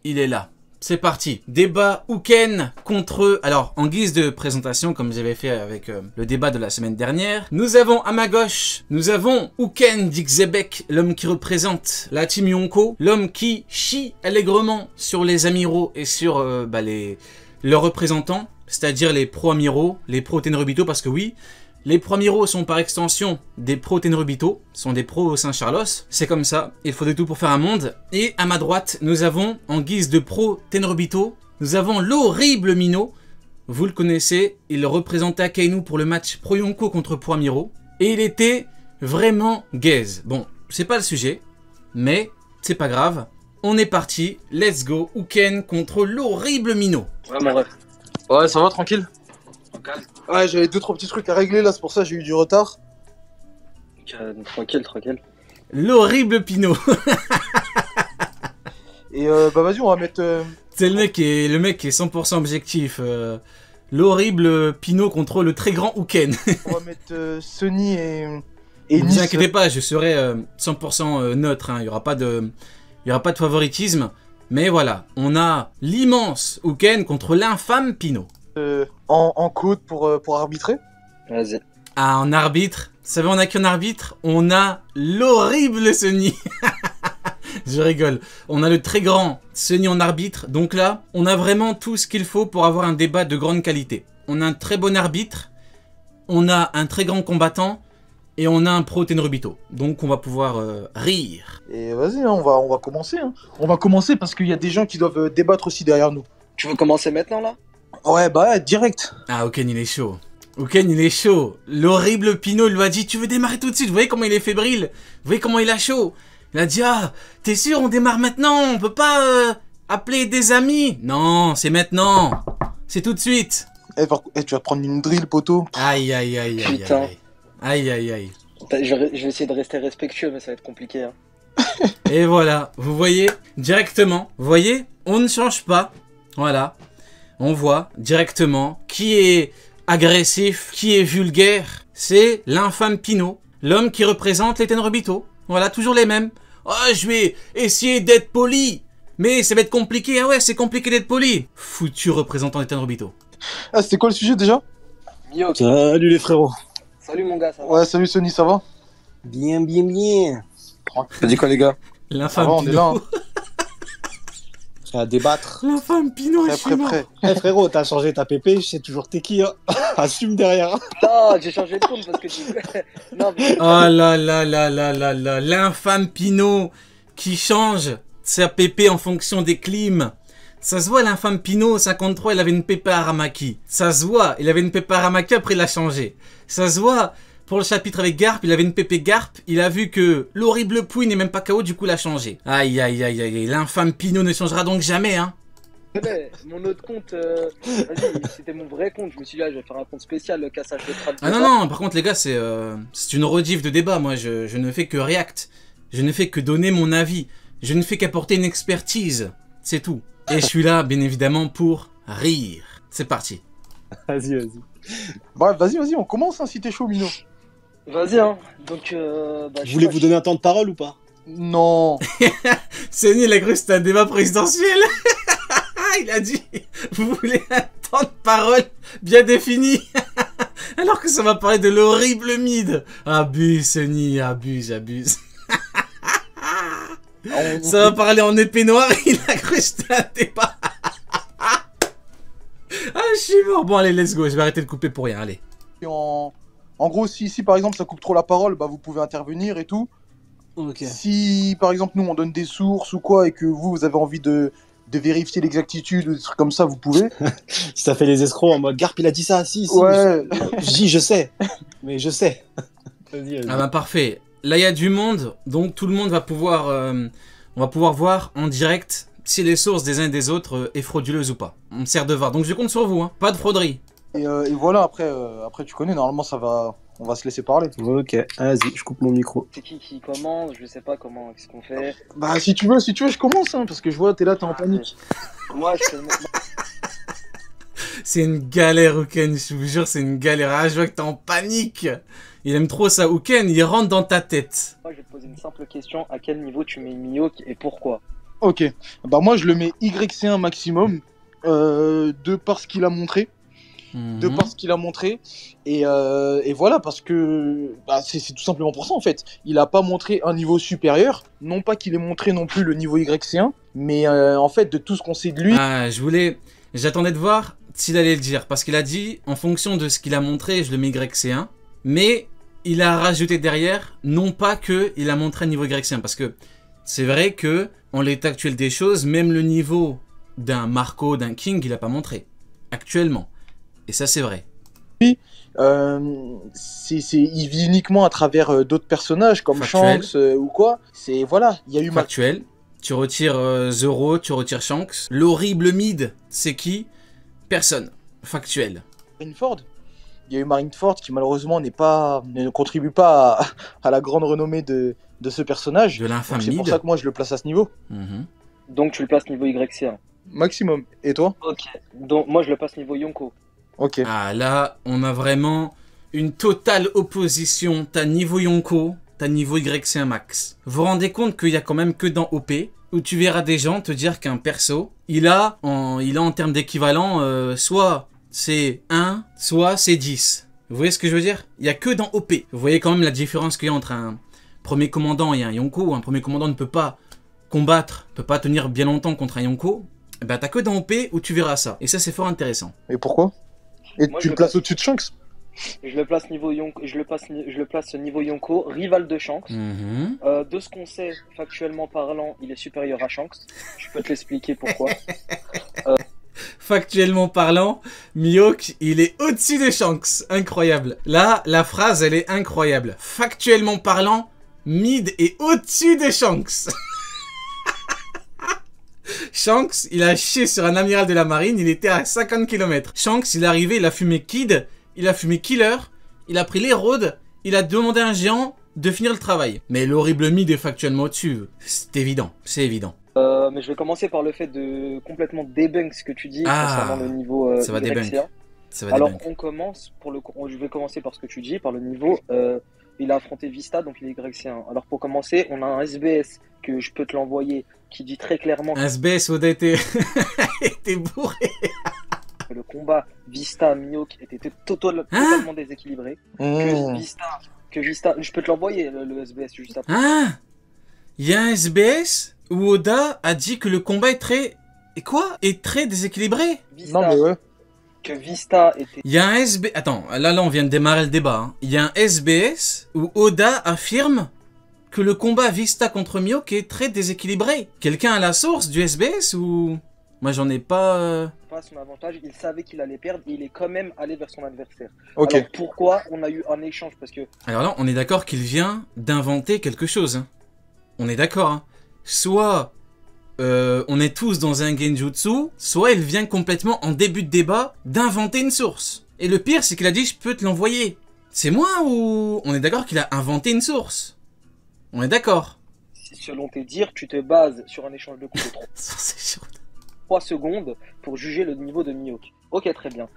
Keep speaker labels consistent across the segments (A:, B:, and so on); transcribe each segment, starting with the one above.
A: il est là. C'est parti. Débat Houken contre... Alors, en guise de présentation, comme j'avais fait avec le débat de la semaine dernière, nous avons à ma gauche, nous avons Houken Dixebek, l'homme qui représente la team Yonko, l'homme qui chie allègrement sur les amiraux et sur leurs représentants, c'est-à-dire les pro-amiraux, les pro-Tenryubito, parce que oui, les pro-amiraux sont par extension des pro-Tenryubito, sont des pro-Saint-Charlos, c'est comme ça, il faut de tout pour faire un monde. Et à ma droite, nous avons, en guise de pro-Tenryubito, nous avons l'horrible Mino. Vous le connaissez, il représentait Akainu pour le match pro-Yonko contre pro-amiraux, et il était vraiment gaze. Bon, c'est pas le sujet, mais c'est pas grave. On est parti, let's go, Houken contre l'horrible Mino.
B: Ouais, mon ref. Ouais, ça va, tranquille.
C: Ouais, j'avais 2-3 petits trucs à régler là, c'est pour ça que j'ai eu du retard.
B: Tranquille, tranquille.
A: L'horrible Pino.
C: Et bah vas-y, on va mettre...
A: C'est le mec qui est 100% objectif. L'horrible Pino contre le très grand Houken.
C: On va mettre Sunny et
A: Ne
C: Nice.
A: vous inquiétez pas, je serai 100% neutre, hein. Il n'y aura pas de favoritisme. Mais voilà, on a l'immense Houken contre l'infâme Pino.
C: En code pour arbitrer.
B: Vas-y.
A: Ah, en arbitre, vous savez on a qui en arbitre? On a l'horrible Sunny. Je rigole. On a le très grand Sunny en arbitre. Donc là, on a vraiment tout ce qu'il faut pour avoir un débat de grande qualité. On a un très bon arbitre, on a un très grand combattant, et on a un pro Tenryubito. Donc on va pouvoir rire.
C: Et vas-y, hein, on va commencer. Hein. On va commencer parce qu'il y a des gens qui doivent débattre aussi derrière nous.
B: Tu veux commencer maintenant, là?
C: Ouais, bah direct.
A: Ah, Houken il est chaud. Houken il est chaud. L'horrible Pino lui a dit, tu veux démarrer tout de suite? Vous voyez comment il est fébrile? Vous voyez comment il a chaud? Il a dit, ah, t'es sûr on démarre maintenant? On peut pas appeler des amis? Non, c'est maintenant. C'est tout de suite.
C: Tu vas prendre une drill, poteau.
A: Aïe, aïe, aïe, aïe,
B: Putain.
A: aïe. Aïe, aïe, aïe.
B: Je vais essayer de rester respectueux, mais ça va être compliqué. Hein.
A: Et voilà, vous voyez, directement, vous voyez, on ne change pas. Voilà, on voit directement qui est agressif, qui est vulgaire. C'est l'infâme Pino, l'homme qui représente les Tenryubito. Voilà, toujours les mêmes. Oh, je vais essayer d'être poli. Mais ça va être compliqué. Ah ouais, c'est compliqué d'être poli. Foutu représentant des Tenryubito.
C: Ah, c'était quoi le sujet déjà?
B: Yo,
D: Salut les frérots.
B: salut mon gars, ça va?
C: Ouais, salut Sunny, ça va?
D: Bien, bien, bien.
B: T'as dit quoi, les gars?
C: Ça
A: L'infâme
C: va, on est là.
A: Pino.
C: Hein.
D: Prêt à débattre.
A: L'infâme Pino,
C: Prêt,
A: je suis
C: prêt,
A: mort.
C: prêt.
D: Eh frérot, t'as changé ta pépé, je sais toujours t'es qui, hein. Assume derrière. Hein.
B: Non, j'ai changé de compte parce que tu... non, mais...
A: Oh là là là là là là, l'infâme Pino qui change sa pépé en fonction des clims. Ça se voit, l'infâme Pino, 53, il avait une pépé Aramaki. Ça se voit, il avait une pépé Aramaki, après il a changé. Ça se voit, pour le chapitre avec Garp, il avait une pépé Garp, il a vu que l'horrible Pouille n'est même pas KO, du coup il a changé. Aïe aïe aïe aïe, l'infâme Pino ne changera donc jamais, hein.
B: Ouais, mon autre compte, vas-y, c'était mon vrai compte. Je me suis dit, ah, je vais faire un compte spécial, le cassage de trade.
A: Ah non, non, par contre les gars, c'est une rediff de débat, moi je ne fais que react. Je ne fais que donner mon avis. Je ne fais qu'apporter une expertise, c'est tout. Et je suis là, bien évidemment, pour rire. C'est parti.
D: Vas-y, vas-y.
C: Bah vas-y, on commence hein, si t'es chaud, Mino.
B: Vas-y, hein. Donc,
D: Voulez-vous donner un temps de parole ou pas?
C: Non.
A: Sony, il a cru que c'était un débat présidentiel. Il a dit, vous voulez un temps de parole bien défini. Alors que ça va parler de l'horrible mid. Abuse, Sony, abuse. Ça va parler en épée noire, il a cru que c'était un débat. Ah, je suis mort. Bon, allez, let's go, je vais arrêter de couper pour rien, allez.
C: Et en gros, si par exemple ça coupe trop la parole, bah vous pouvez intervenir et tout.
D: Ok.
C: Si par exemple nous on donne des sources ou quoi et que vous avez envie de vérifier l'exactitude ou des trucs comme ça, vous pouvez.
D: Si ça fait les escrocs en mode Garp, il a dit ça, si.
C: Ouais.
D: Je dis, je sais. Mais je sais. Vas-y, vas-y.
A: Ah bah parfait. Là, il y a du monde, donc tout le monde va pouvoir... on va pouvoir voir en direct si les sources des uns et des autres est frauduleuses ou pas. On me sert de VAR, donc je compte sur vous, hein. Pas de frauderie.
C: Et voilà, après tu connais, normalement on va se laisser parler.
D: Ok, vas-y, je coupe mon micro.
B: C'est qui commence? Je sais pas comment, qu'est-ce qu'on fait.
C: Bah si tu veux, je commence, hein, parce que je vois, t'es là, t'es en panique.
B: Moi, je fais...
A: C'est une galère, Houken, je vous jure, c'est une galère. Ah, je vois que t'es en panique. Il aime trop ça, Houken, il rentre dans ta tête.
B: Moi, je vais te poser une simple question. À quel niveau tu mets Mio et pourquoi?
C: Ok. Bah moi, je le mets YC1 maximum, de par ce qu'il a montré. De par ce qu'il a montré. Et voilà, parce que bah, c'est tout simplement pour ça, en fait. Il a pas montré un niveau supérieur. Non pas qu'il ait montré non plus le niveau YC1, mais en fait, de tout ce qu'on sait de lui...
A: Ah, j'attendais de voir s'il allait le dire. Parce qu'il a dit, en fonction de ce qu'il a montré, je le mets YC1. Mais il a rajouté derrière, non pas qu'il a montré un niveau YC1. Parce que c'est vrai que en l'état actuel des choses, même le niveau d'un Marco, d'un King, il a pas montré. Actuellement. Et ça, c'est vrai.
C: Il vit uniquement à travers d'autres personnages comme
A: Factuel.
C: Shanks ou quoi. C'est voilà, il y a eu
A: Factuel. Tu retires Zoro, tu retires Shanks. L'horrible mid, c'est qui? Personne. Factuel.
C: Marineford. Il y a eu Marineford qui malheureusement ne contribue pas à la grande renommée de ce personnage.
A: De l'infâme
C: C'est
A: mid.
C: pour ça que moi je le place à ce niveau.
B: Donc tu le places niveau YC1.
C: Maximum. Et toi?
B: Ok. Donc moi je le passe niveau Yonko.
C: Ok.
A: Ah, là, on a vraiment une totale opposition. T'as niveau Yonko, t'as niveau YC1 max. Vous vous rendez compte qu'il y a quand même que dans OP, où tu verras des gens te dire qu'un perso, il a en termes d'équivalent, soit c'est 1, soit c'est 10. Vous voyez ce que je veux dire? Il y a que dans OP. Vous voyez quand même la différence qu'il y a entre un premier commandant et un Yonko. Un premier commandant ne peut pas combattre, peut pas tenir bien longtemps contre un Yonko. Eh ben, t'as que dans OP où tu verras ça. Et ça, c'est fort intéressant.
C: Et pourquoi? Et
B: Moi,
C: tu
B: je
C: le places au-dessus de Shanks?
B: Je le place niveau Yonko, je le place niveau Yonko, rival de Shanks. De ce qu'on sait, factuellement parlant, il est supérieur à Shanks. Je peux te l'expliquer pourquoi.
A: Factuellement parlant, Mihawk, il est au-dessus de Shanks. Incroyable. Là, la phrase, elle est incroyable. Factuellement parlant, Mid est au-dessus de Shanks. Shanks, il a chié sur un amiral de la marine, il était à 50 km. Shanks, il est arrivé, il a fumé Kid, il a fumé Killer, il a pris les roads, il a demandé à un géant de finir le travail. Mais l'horrible Mid est factuellement au-dessus. C'est évident, c'est évident.
B: Mais je vais commencer par le fait de complètement débunk ce que tu dis
A: Ah,
B: concernant le niveau
A: ça va
B: YC1.
A: débunk. Ça va
B: Alors,
A: débunk.
B: on commence, je vais commencer par ce que tu dis, par le niveau, il a affronté Vista, donc il est YC1. Alors, pour commencer, on a un SBS que je peux te l'envoyer, qui dit très clairement
A: Un SBS, Oda était... était bourré.
B: que le combat Vista-Mihawk était totalement déséquilibré. Que Vista, je peux te l'envoyer, le SBS, juste après.
A: Ah, il y a un SBS où Oda a dit que le combat est très... Et quoi? Est très déséquilibré.
B: Vista,
C: Non mais ouais.
B: que Vista était...
A: Il y a un SBS... Attends, là on vient de démarrer le débat. Hein. Il y a un SBS où Oda affirme que le combat Vista contre Mihawk est très déséquilibré. Quelqu'un a la source du SBS ou... Moi j'en ai pas...
B: Pas son avantage, il savait qu'il allait perdre et il est quand même allé vers son adversaire.
C: Ok.
B: Alors pourquoi on a eu un échange? Parce que
A: Alors là, on est d'accord qu'il vient d'inventer quelque chose. Hein. On est d'accord. Hein. Soit on est tous dans un genjutsu, soit il vient complètement en début de débat d'inventer une source. Et le pire, c'est qu'il a dit « je peux te l'envoyer ». C'est moi ou... On est d'accord qu'il a inventé une source. On est d'accord.
B: selon tes dires, tu te bases sur un échange de coups de 3 secondes pour juger le niveau de Mihawk. Ok, très bien.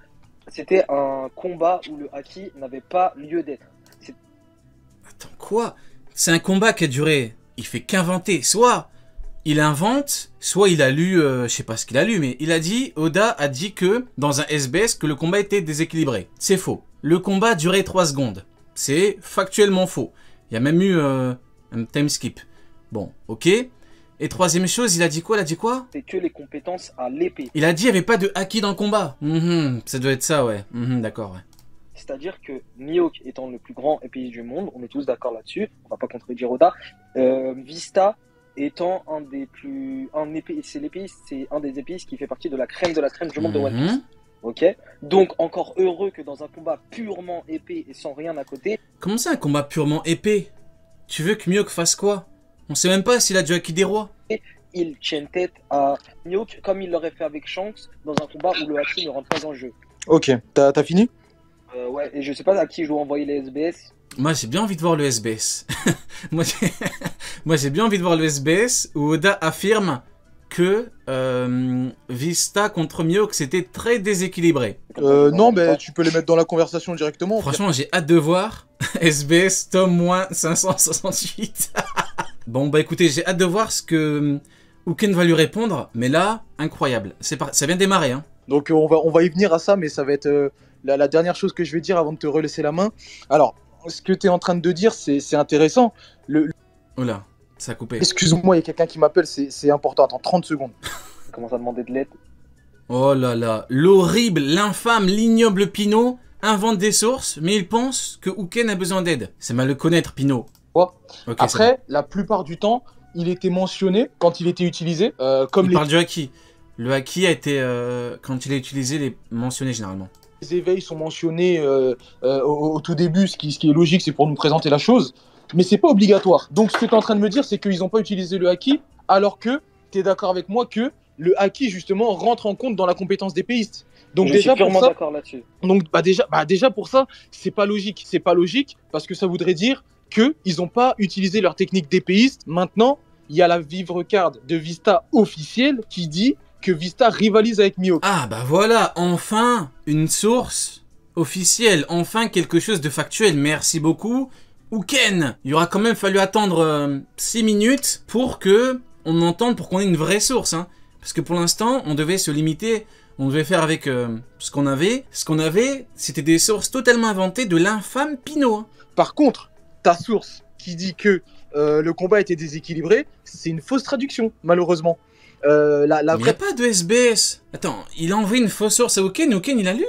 B: C'était un combat où le haki n'avait pas lieu d'être.
A: Attends, quoi? C'est un combat qui a duré... Il fait qu'inventer. Soit il invente, soit il a lu... je sais pas ce qu'il a lu, mais il a dit... Oda a dit que, dans un SBS, que le combat était déséquilibré. C'est faux. Le combat a duré 3 secondes. C'est factuellement faux. Il y a même eu un time skip. Bon, ok. Et troisième chose, il a dit quoi? Il a dit quoi?
B: C'est que les compétences à l'épée.
A: Il a dit il n'y avait pas de haki dans le combat. Ça doit être ça, ouais. D'accord, ouais.
B: C'est-à-dire que Mihawk étant le plus grand épéiste du monde, on est tous d'accord là-dessus, on va pas contredire Oda. Vista étant un des plus... c'est un des épéistes qui fait partie de la crème du monde de One Piece. Ok. Donc encore heureux que dans un combat purement épée et sans rien à côté...
A: Comment ça, un combat purement épée? Tu veux que Mihawk fasse quoi? On sait même pas s'il a du haki des rois.
B: Il tient tête à Mihawk comme il l'aurait fait avec Shanks dans un combat où le haki ne rentre pas en jeu.
C: Ok, t'as fini?
B: Ouais, et je sais pas à qui je dois envoyer les SBS.
A: Moi, j'ai bien envie de voir le SBS. Moi, j'ai bien envie de voir le SBS où Oda affirme que Vista contre Mihawk, c'était très déséquilibré.
C: Non, mais tu peux les mettre dans la conversation directement.
A: Franchement, j'ai hâte de voir SBS tome moins 568. Bon, bah écoutez, j'ai hâte de voir ce que Uken va lui répondre, mais là, incroyable. Ça vient de démarrer, hein.
C: Donc on va y venir à ça, mais ça va être la dernière chose que je vais dire avant de te relaisser la main. Alors, ce que tu es en train de dire, c'est intéressant.
A: Oula, ça a coupé.
C: Excuse-moi, il y a quelqu'un qui m'appelle, c'est important. Attends, 30 secondes.
B: Il commence à demander de l'aide.
A: Oh là là, l'horrible, l'infâme, l'ignoble Pinot invente des sources, mais il pense que Uken a besoin d'aide. C'est mal le connaître, Pinot.
C: Ouais.
A: Okay,
C: après, la plupart du temps, il était mentionné quand il était utilisé. Comme
A: il parle du haki. Le haki a été, quand il est utilisé, il est mentionné généralement.
C: Les éveils sont mentionnés au tout début, ce qui est logique, c'est pour nous présenter la chose. Mais c'est pas obligatoire. Donc ce que tu es en train de me dire, c'est qu'ils n'ont pas utilisé le haki, alors que tu es d'accord avec moi que le haki, justement, rentre en compte dans la compétence d'épéiste. Donc
B: je
C: déjà
B: suis purement
C: pour ça,
B: d'accord là-dessus.
C: donc déjà pour ça, c'est pas logique. C'est pas logique parce que ça voudrait dire qu'ils n'ont pas utilisé leur technique d'épéiste. Maintenant, il y a la vivre card de Vista officielle qui dit que Vista rivalise avec Mihawk.
A: Ah bah voilà, enfin une source officielle, enfin quelque chose de factuel. Merci beaucoup. Uken, il aura quand même fallu attendre 6 minutes pour que on entende, pour qu'on ait une vraie source, hein. Parce que pour l'instant, on devait se limiter, on devait faire avec ce qu'on avait. Ce qu'on avait, c'était des sources totalement inventées de l'infâme Pinot, hein.
C: Par contre, ta source qui dit que le combat était déséquilibré, c'est une fausse traduction, malheureusement.
A: Il n'y a pas de SBS. Attends, il a envoyé une fausse source à Uken, Uken il a lu.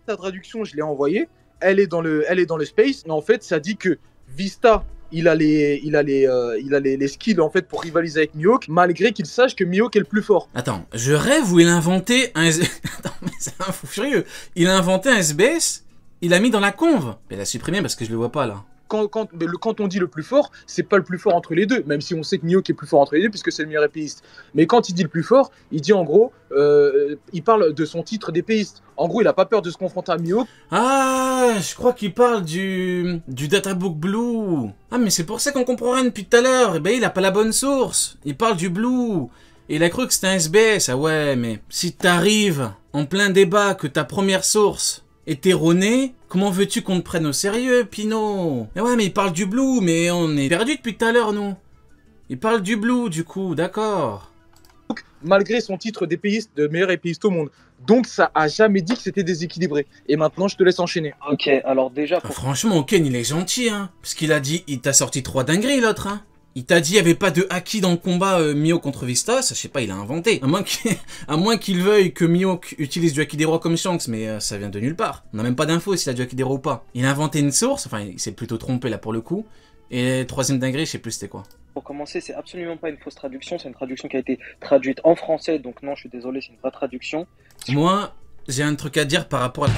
C: Ta traduction, je l'ai envoyée, elle est dans le space, mais en fait, ça dit que Vista, il a les skills en fait pour rivaliser avec Mihawk, malgré qu'il sache que Mihawk est le plus fort.
A: Attends, je rêve où il a inventé un Attends, mais c'est un fou furieux. Il a inventé un SBS, il l'a mis dans la conve. Mais il a supprimé parce que je le vois pas là.
C: Quand on dit le plus fort, c'est pas le plus fort entre les deux, même si on sait que Mihawk est plus fort entre les deux puisque c'est le meilleur épéiste. Mais quand il dit le plus fort, il dit en gros, il parle de son titre d'épéiste. En gros, il a pas peur de se confronter à Mihawk.
A: Ah, je crois qu'il parle du Databook Blue. Ah, mais c'est pour ça qu'on comprend rien depuis tout à l'heure. Eh ben, il a pas la bonne source. Il parle du Blue. Et il a cru que c'était un SBS. Ah ouais, mais si t'arrives en plein débat que ta première source est erronée, comment veux-tu qu'on te prenne au sérieux, Pinot? Mais ouais, mais il parle du Blue, mais on est perdu depuis tout à l'heure, nous. Il parle du Blue, du coup, d'accord.
C: Malgré son titre d'épéiste, de meilleur épéiste au monde. Donc ça a jamais dit que c'était déséquilibré. Et maintenant, je te laisse enchaîner.
B: Ok, alors déjà...
A: Ah, franchement, Uken, il est gentil, hein. Parce qu'il a dit, il t'a sorti 3 dingueries, l'autre, hein. Il t'a dit il n'y avait pas de haki dans le combat Mihawk contre Vista, ça je sais pas, il a inventé. À moins qu'il veuille que Mihawk utilise du haki des rois comme Shanks, mais ça vient de nulle part. On n'a même pas d'infos s'il a du haki des rois ou pas. Il a inventé une source, enfin il s'est plutôt trompé là pour le coup. Et troisième dinguerie, je sais plus c'était quoi.
B: Pour commencer, c'est absolument pas une fausse traduction, c'est une traduction qui a été traduite en français, donc non, je suis désolé, c'est une vraie traduction.
A: Moi, j'ai un truc à dire par rapport à...